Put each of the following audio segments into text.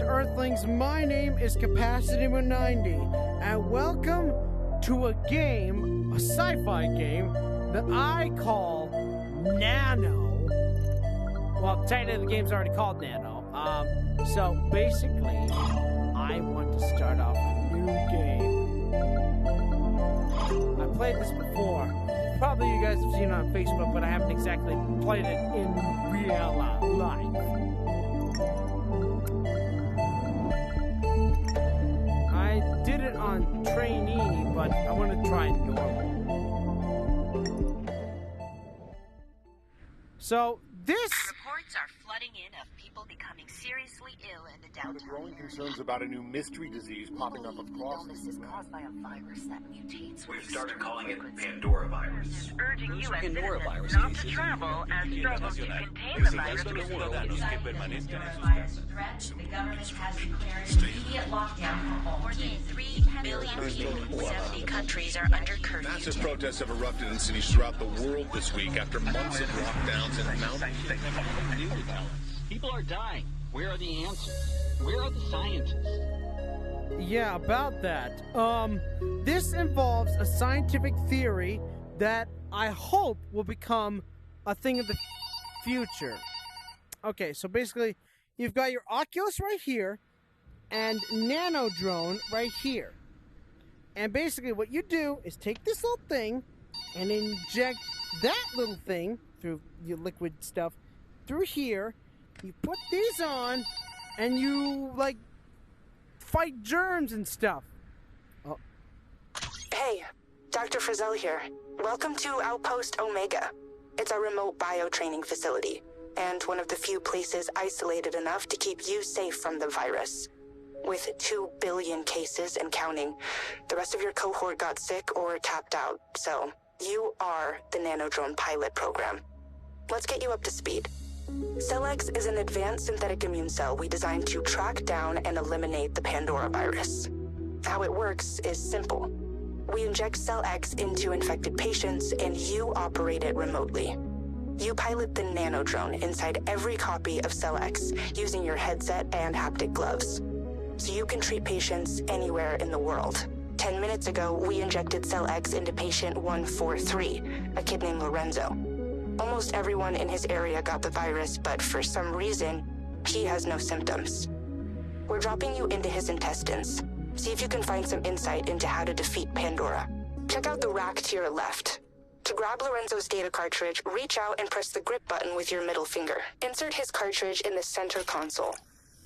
Earthlings, my name is Capacity190, and welcome to a game, a sci-fi game, that I call Nano. Well, technically the game's already called Nano. So basically, I want to start off a new game. I've played this before. Probably you guys have seen it on Facebook, but I haven't exactly played it in real life. I did it on trainee, but I want to try normal. So this reports are flooding in of people becoming seriously ill in the downtown. Growing concerns about a new mystery disease popping up across illness is caused by a virus that mutates. We've started calling it Pandora virus. Urging U.S. Pandora citizens virus not to travel and struggle to contain the virus. The government has declared immediate lockdown for all. More than 3 billion people in 70 countries are under curfew. Massive protests have erupted in cities throughout the world this week after months of lockdowns and mountains. People are dying. Where are the answers? Where are the scientists? Yeah, about that. This involves a scientific theory that I hope will become a thing of the future. Okay, so basically, you've got your Oculus right here, and Nano drone right here. And basically what you do is take this little thing and inject that little thing through your liquid stuff through here. You put these on, and you, like, fight germs and stuff. Oh. Hey, Dr. Frizzell here. Welcome to Outpost Omega. It's our remote bio-training facility, and one of the few places isolated enough to keep you safe from the virus. With 2 billion cases and counting, the rest of your cohort got sick or tapped out, so you are the nanodrone pilot program. Let's get you up to speed. Cell X is an advanced synthetic immune cell we designed to track down and eliminate the Pandora virus. How it works is simple. We inject Cell X into infected patients, and you operate it remotely. You pilot the nanodrone inside every copy of Cell X using your headset and haptic gloves. So you can treat patients anywhere in the world. 10 minutes ago, we injected Cell X into patient 143, a kid named Lorenzo. Almost everyone in his area got the virus, but for some reason, he has no symptoms. We're dropping you into his intestines. See if you can find some insight into how to defeat Pandora. Check out the rack to your left. To grab Lorenzo's data cartridge, reach out and press the grip button with your middle finger. Insert his cartridge in the center console.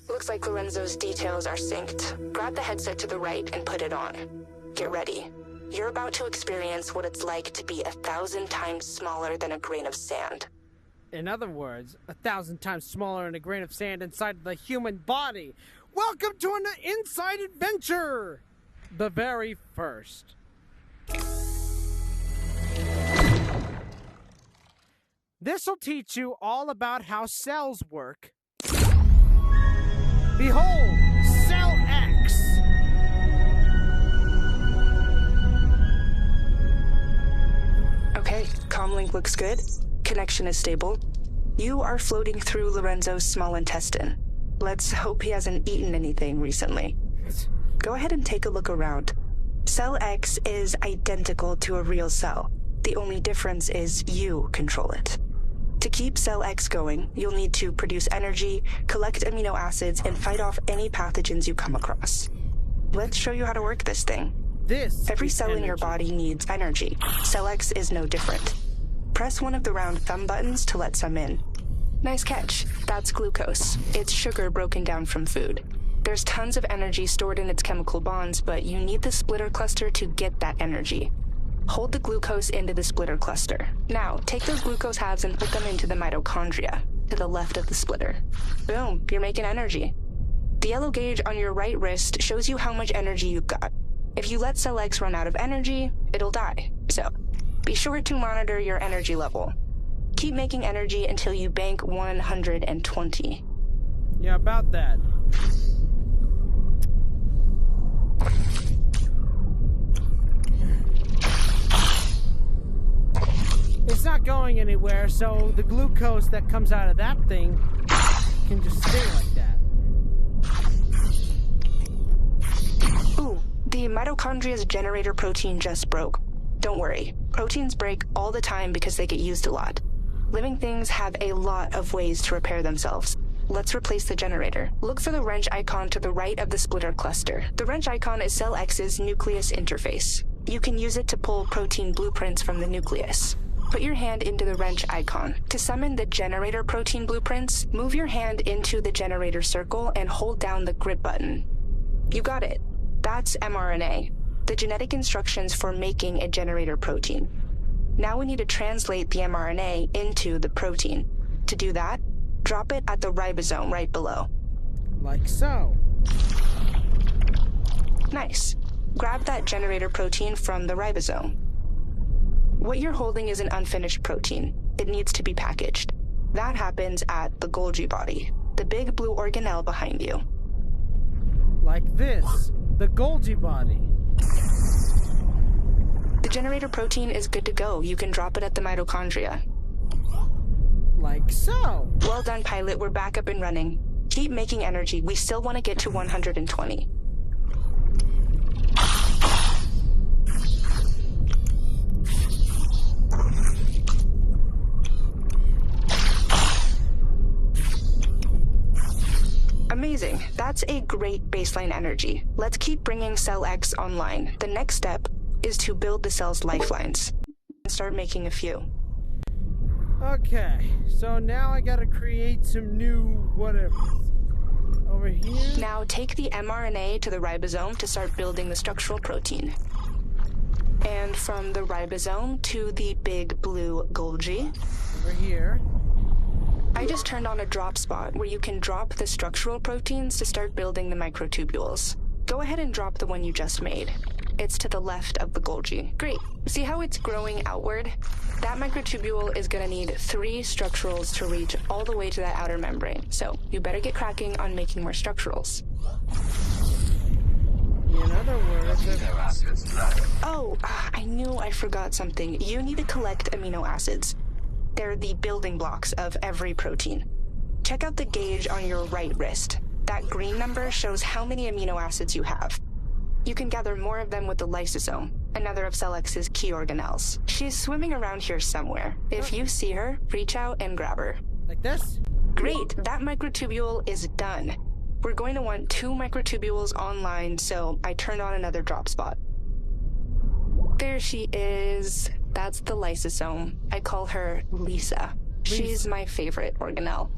Looks like Lorenzo's details are synced. Grab the headset to the right and put it on. Get ready. You're about to experience what it's like to be 1,000 times smaller than a grain of sand. In other words, 1,000 times smaller than a grain of sand inside the human body. Welcome to an inside adventure! The very first. This'll teach you all about how cells work. Behold, Cell X! Okay, comlink looks good. Connection is stable. You are floating through Lorenzo's small intestine. Let's hope he hasn't eaten anything recently. Go ahead and take a look around. Cell X is identical to a real cell. The only difference is you control it. To keep Cell X going, you'll need to produce energy, collect amino acids, and fight off any pathogens you come across. Let's show you how to work this thing. Every cell in your body needs energy. Cell X is no different. Press one of the round thumb buttons to let some in. Nice catch. That's glucose. It's sugar broken down from food. There's tons of energy stored in its chemical bonds, but you need the splitter cluster to get that energy. Hold the glucose into the splitter cluster. Now, take those glucose halves and put them into the mitochondria, to the left of the splitter. Boom, you're making energy. The yellow gauge on your right wrist shows you how much energy you've got. If you let Cell X run out of energy, it'll die. So, be sure to monitor your energy level. Keep making energy until you bank 120. Yeah, about that. It's not going anywhere, so the glucose that comes out of that thing can just stay like that. The mitochondria's generator protein just broke. Don't worry, proteins break all the time because they get used a lot. Living things have a lot of ways to repair themselves. Let's replace the generator. Look for the wrench icon to the right of the splitter cluster. The wrench icon is Cell X's nucleus interface. You can use it to pull protein blueprints from the nucleus. Put your hand into the wrench icon. To summon the generator protein blueprints, move your hand into the generator circle and hold down the grip button. You got it. That's mRNA, the genetic instructions for making a generator protein. Now we need to translate the mRNA into the protein. To do that, drop it at the ribosome right below. Like so. Nice. Grab that generator protein from the ribosome. What you're holding is an unfinished protein. It needs to be packaged. That happens at the Golgi body, the big blue organelle behind you. Like this. The Golgi body. The generator protein is good to go. You can drop it at the mitochondria. Like so. Well done, pilot. We're back up and running. Keep making energy. We still want to get to 120. Amazing. That's a great baseline energy. Let's keep bringing Cell X online. The next step is to build the cell's lifelines and start making a few. Okay, so now I gotta create some new whatever. Over here. Now take the mRNA to the ribosome to start building the structural protein. And from the ribosome to the big blue Golgi. Over here. I just turned on a drop spot where you can drop the structural proteins to start building the microtubules. Go ahead and drop the one you just made. It's to the left of the Golgi. Great. See how it's growing outward? That microtubule is gonna need 3 structurals to reach all the way to that outer membrane. So you better get cracking on making more structurals. In other words, Oh, I knew I forgot something. You need to collect amino acids. They're the building blocks of every protein. Check out the gauge on your right wrist. That green number shows how many amino acids you have. You can gather more of them with the lysosome, another of Cell X's key organelles. She's swimming around here somewhere. If you see her, reach out and grab her. like this? Great, that microtubule is done. We're going to want 2 microtubules online, so I turned on another drop spot. There she is. That's the lysosome. I call her Lisa. She's my favorite organelle.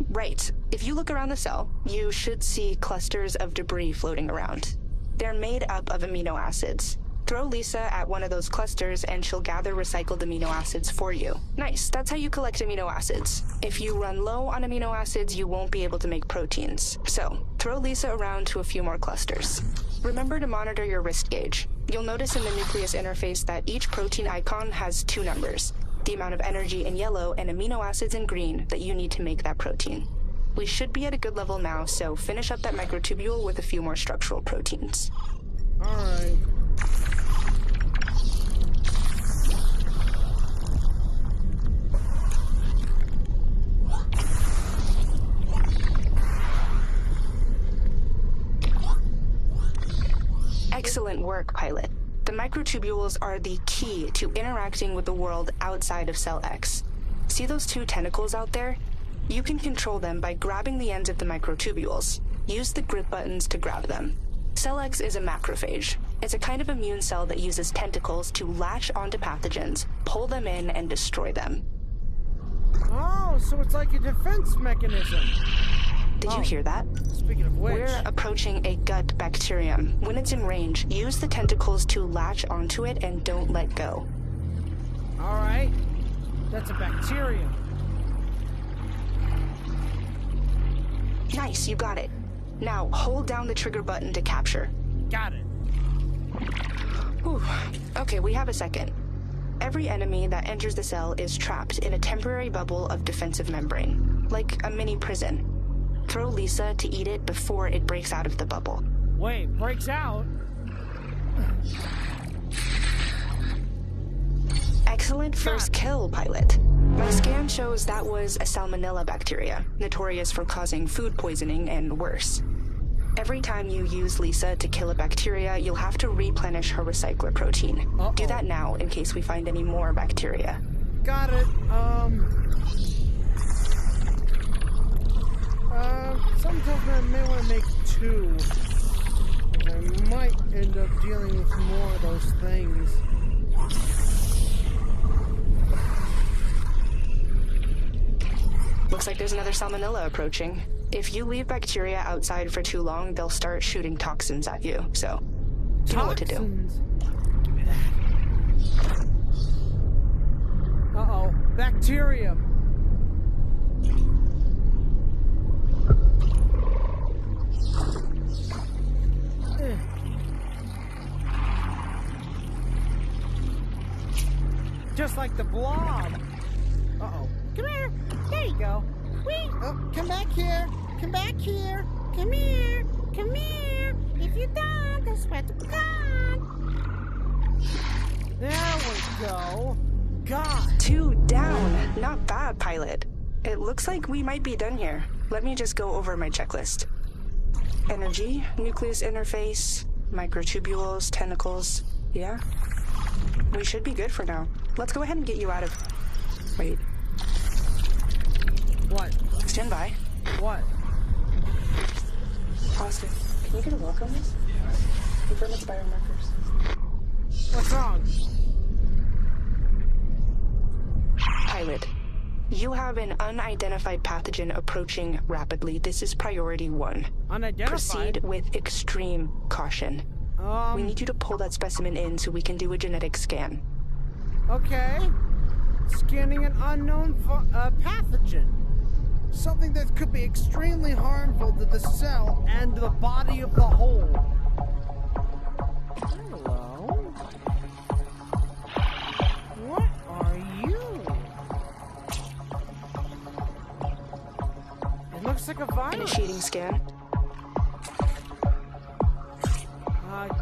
Right. If you look around the cell, you should see clusters of debris floating around. They're made up of amino acids. Throw Lisa at one of those clusters and she'll gather recycled amino acids for you. Nice, that's how you collect amino acids. If you run low on amino acids, you won't be able to make proteins. So, throw Lisa around to a few more clusters. Remember to monitor your wrist gauge. You'll notice in the nucleus interface that each protein icon has 2 numbers, the amount of energy in yellow and amino acids in green that you need to make that protein. We should be at a good level now, so finish up that microtubule with a few more structural proteins. Alright. Excellent work, pilot. The microtubules are the key to interacting with the world outside of Cell X. See those 2 tentacles out there? You can control them by grabbing the ends of the microtubules. Use the grip buttons to grab them. Cell X is a macrophage. It's a kind of immune cell that uses tentacles to latch onto pathogens, pull them in, and destroy them. Oh, so it's like a defense mechanism. Did you hear that? Speaking of which... We're approaching a gut bacterium. When it's in range, use the tentacles to latch onto it and don't let go. Alright. That's a bacterium. Nice, you got it. Now, hold down the trigger button to capture. Got it. Whew. Okay, we have a second. Every enemy that enters the cell is trapped in a temporary bubble of defensive membrane, like a mini prison. Throw Lisa to eat it before it breaks out of the bubble. Wait, breaks out? Excellent first kill, pilot. My scan shows that was a salmonella bacteria, notorious for causing food poisoning and worse. Every time you use Lisa to kill a bacteria, you'll have to replenish her recycler protein. Uh-oh. Do that now in case we find any more bacteria. Got it. Sometimes I may want to make 2. I might end up dealing with more of those things. Looks like there's another salmonella approaching. If you leave bacteria outside for too long, they'll start shooting toxins at you, so you know what to do. Give me that. Uh-oh. Bacterium. Just like the blob. Uh-oh. Come here. There you go. Whee! Oh, come back here. Come back here. Come here. Come here. If you don't, that's where to come. There we go. God. 2 down. Not bad, pilot. It looks like we might be done here. Let me just go over my checklist. Energy, nucleus interface, microtubules, tentacles. Yeah? We should be good for now. Let's go ahead and get you out of... Wait. What? Stand by. What? Austin, can you get a look on this? Confirm its biomarkers. What's wrong? Pilot, you have an unidentified pathogen approaching rapidly. This is priority 1. Unidentified? Proceed with extreme caution. We need you to pull that specimen in so we can do a genetic scan. Okay. Scanning an unknown pathogen. Something that could be extremely harmful to the cell and the body of the whole. Hello? What are you? It looks like a virus. Initiating scan.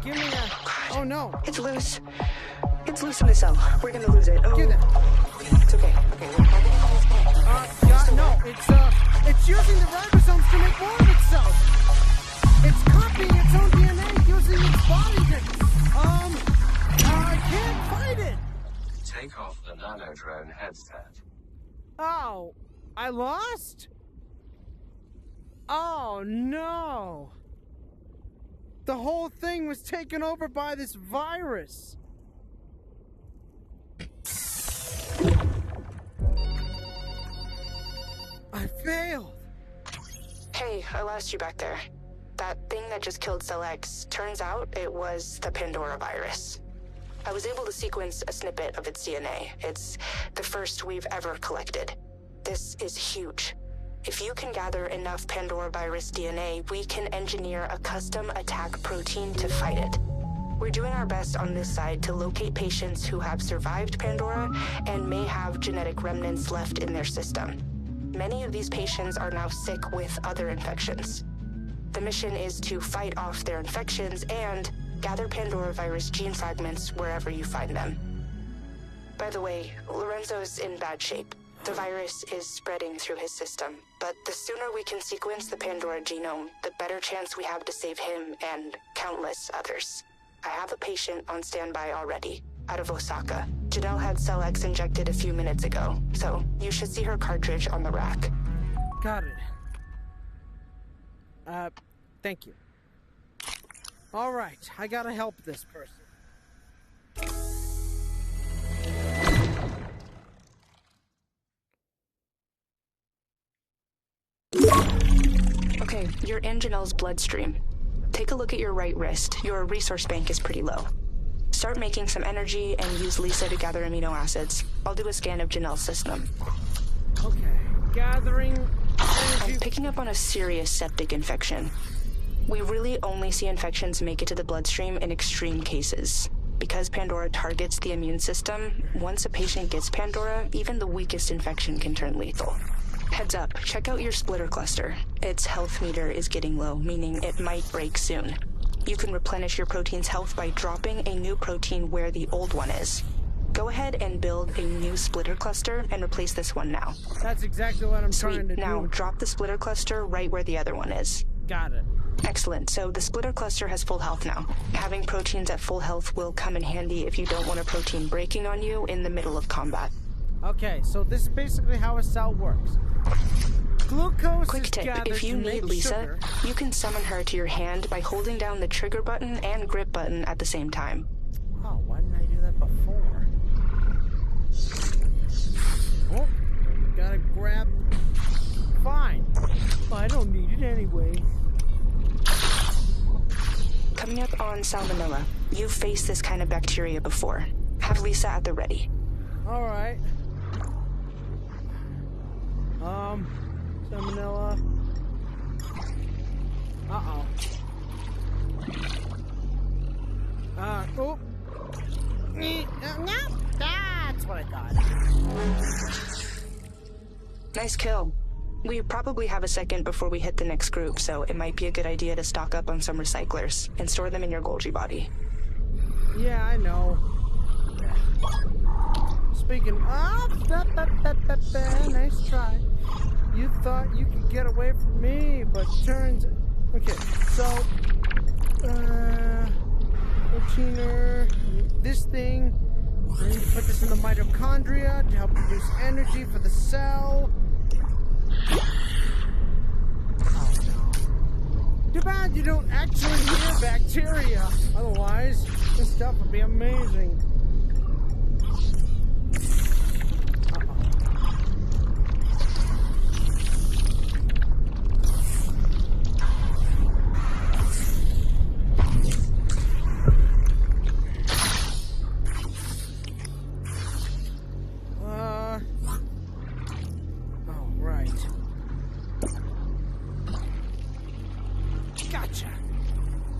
Give me a... Oh, no. It's loose. It's loose in the cell. We're gonna lose it. Oh. Give that. It's okay. Okay, we're probably gonna lose it. God, no. It's using the ribosomes to make more of itself. It's copying its own DNA using its body I can't fight it. Take off the Nano drone headset. Oh, I lost? Oh, no. The whole thing was taken over by this virus. I failed. Hey, I lost you back there. That thing that just killed Cell X, turns out it was the Pandora virus. I was able to sequence a snippet of its DNA. It's the first we've ever collected. This is huge. If you can gather enough Pandora virus DNA, we can engineer a custom attack protein to fight it. We're doing our best on this side to locate patients who have survived Pandora and may have genetic remnants left in their system. Many of these patients are now sick with other infections. The mission is to fight off their infections and gather Pandora virus gene fragments wherever you find them. By the way, Lorenzo's in bad shape. The virus is spreading through his system, but the sooner we can sequence the Pandora genome, the better chance we have to save him and countless others. I have a patient on standby already, out of Osaka. Janelle had Cell X injected a few minutes ago, so you should see her cartridge on the rack. Got it. Thank you. All right, I gotta help this person. Okay, you're in Janelle's bloodstream. Take a look at your right wrist. Your resource bank is pretty low. Start making some energy and use Lisa to gather amino acids. I'll do a scan of Janelle's system. Okay, gathering energy. I'm picking up on a serious septic infection. We really only see infections make it to the bloodstream in extreme cases. Because Pandora targets the immune system, once a patient gets Pandora, even the weakest infection can turn lethal. Heads up, check out your splitter cluster. Its health meter is getting low, meaning it might break soon. You can replenish your protein's health by dropping a new protein where the old one is. Go ahead and build a new splitter cluster and replace this one now. That's exactly what I'm trying to do. Now drop the splitter cluster right where the other one is. Got it. Excellent. So the splitter cluster has full health now. Having proteins at full health will come in handy if you don't want a protein breaking on you in the middle of combat. Okay, so this is basically how a cell works. Glucose Quick is tip, gathered if you to need make Lisa, sugar. you can summon her to your hand by holding down the trigger button and grip button at the same time. Oh, why didn't I do that before? Oh, gotta grab... Fine. I don't need it anyway. Coming up on Salmonella, you've faced this kind of bacteria before. Have Lisa at the ready. Alright. Salmonella. Uh-oh. Oh. No, that's what I thought. Nice kill. We probably have a second before we hit the next group, so it might be a good idea to stock up on some recyclers and store them in your Golgi body. Yeah, I know. Speaking of, nice try. You thought you could get away from me, but turns... Okay, so... Proteiner... This thing... I need to put this in the mitochondria to help produce energy for the cell. Oh, no. Too bad you don't actually hear bacteria. Otherwise, this stuff would be amazing.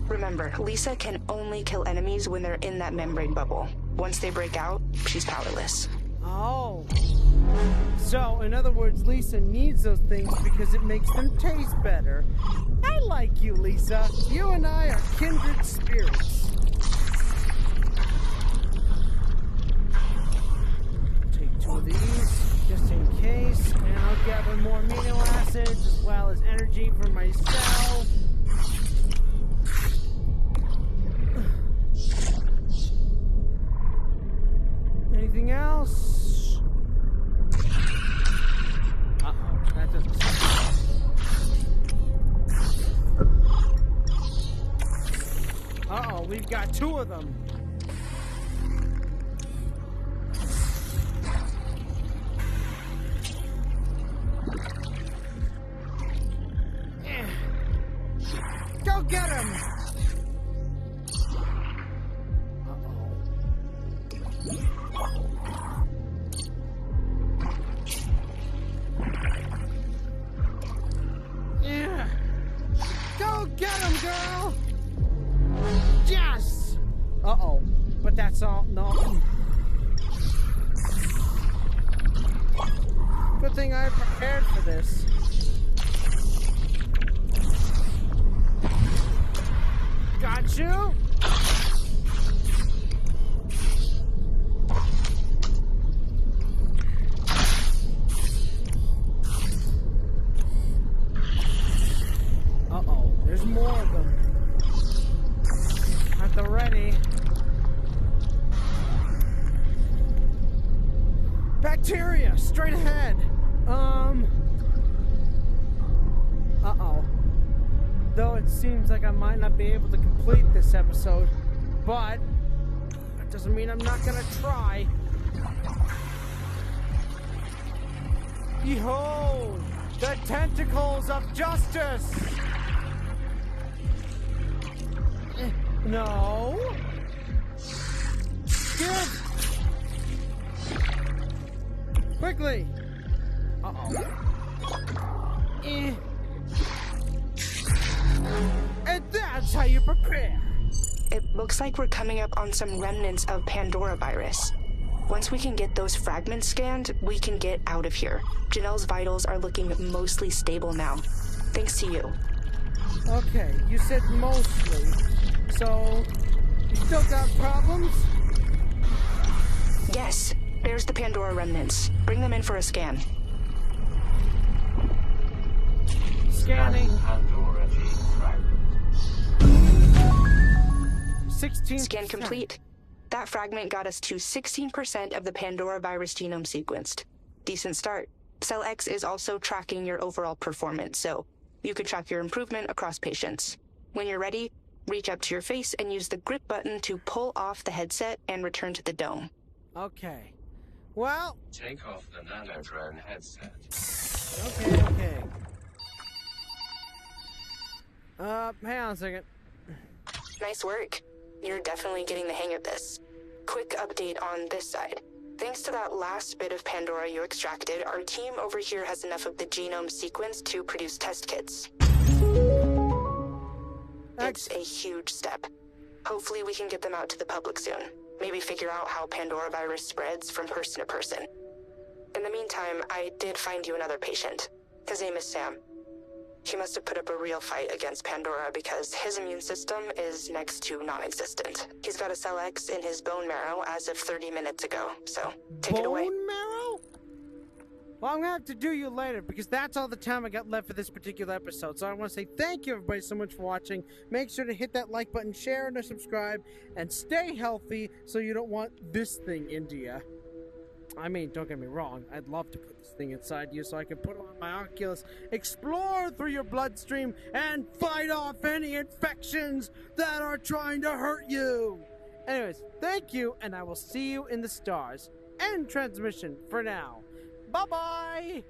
Remember, Lisa can only kill enemies when they're in that membrane bubble. Once they break out, she's powerless. Oh. So, in other words, Lisa needs those things because it makes them taste better. I like you, Lisa. You and I are kindred spirits. Take 2 of these, just in case, and I'll gather more amino acids as well as energy for my cell. Anything else? Uh-oh, that doesn't sound good. Uh-oh, we've got 2 of them. Go get him! Go get him, girl! Yes! Uh-oh. But that's all. No. Good thing I prepared for this. Got you! Uh-oh, there's more of them. At the ready. Bacteria, straight ahead. Uh-oh. Though it seems like I might not be able to complete this episode, but that doesn't mean I'm not gonna try. Behold, the tentacles of justice! No. Give! Quickly! Uh-oh. And that's how you prepare! It looks like we're coming up on some remnants of Pandora virus. Once we can get those fragments scanned, we can get out of here. Janelle's vitals are looking mostly stable now. Thanks to you. Okay, you said mostly. So, you still got problems? Yes, there's the Pandora remnants. Bring them in for a scan. Scanning. Pandora gene fragment. 16%. Scan complete. That fragment got us to 16% of the Pandora virus genome sequenced. Decent start. Cell X is also tracking your overall performance, so you can track your improvement across patients. When you're ready, reach up to your face and use the grip button to pull off the headset and return to the dome. Okay. Well... Take off the Nano drone headset. Okay. Hang on a second. Nice work. You're definitely getting the hang of this. Quick update on this side. Thanks to that last bit of Pandora you extracted, our team over here has enough of the genome sequenced to produce test kits. It's a huge step. Hopefully we can get them out to the public soon. Maybe figure out how Pandora virus spreads from person to person. In the meantime, I did find you another patient. His name is Sam. He must have put up a real fight against Pandora because his immune system is next to non-existent. He's got a cell X in his bone marrow as of 30 minutes ago, so take it away. Bone marrow? Well, I'm gonna have to do you later because that's all the time I got left for this particular episode. So I want to say thank you everybody so much for watching. Make sure to hit that like button, share, and subscribe, and stay healthy so you don't want this thing into you. I mean, don't get me wrong, I'd love to put this thing inside you so I can put it on my Oculus, explore through your bloodstream, and fight off any infections that are trying to hurt you. Anyways, thank you, and I will see you in the stars. End transmission for now. Bye-bye!